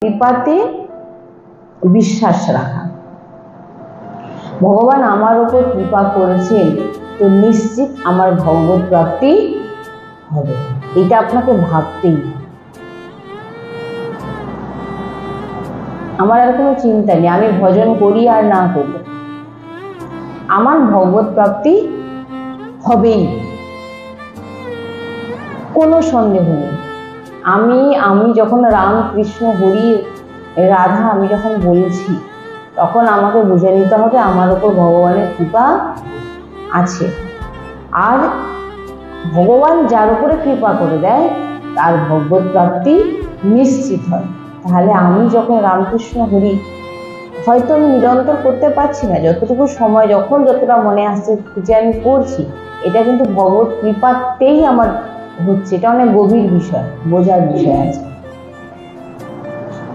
কৃপাতে বিশ্বাস রাখা। ভগবান আমার উপর কৃপা করেছেন তো নিশ্চিত আমার ভগবত প্রাপ্তি হবে, এটা আপনাকে ভাবতেই। আমার আর কোনো চিন্তা নেই, আমি ভজন করি আর না করি, আমার ভগবত প্রাপ্তি হবেই, কোনো সন্দেহ নেই। আমি যখন রাম কৃষ্ণ হরি রাধা আমি যখন বলছি, তখন আমাকে বুঝে নিতে হবে আমার উপর ভগবানের কৃপা আছে। আর ভগবান যার উপরে কৃপা করে দেয় তার ভগবত প্রাপ্তি নিশ্চিত হয়। তাহলে আমি যখন রামকৃষ্ণ হরি হয়তো আমি নিরন্তর করতে পারছি না, যতটুকু সময় যখন যতটা মনে আসছে যে আমি করছি, এটা কিন্তু ভগবত কৃপাতেই আমার হচ্ছে। এটা অনেক গভীর বিষয়, বোঝার বিষয় আছে।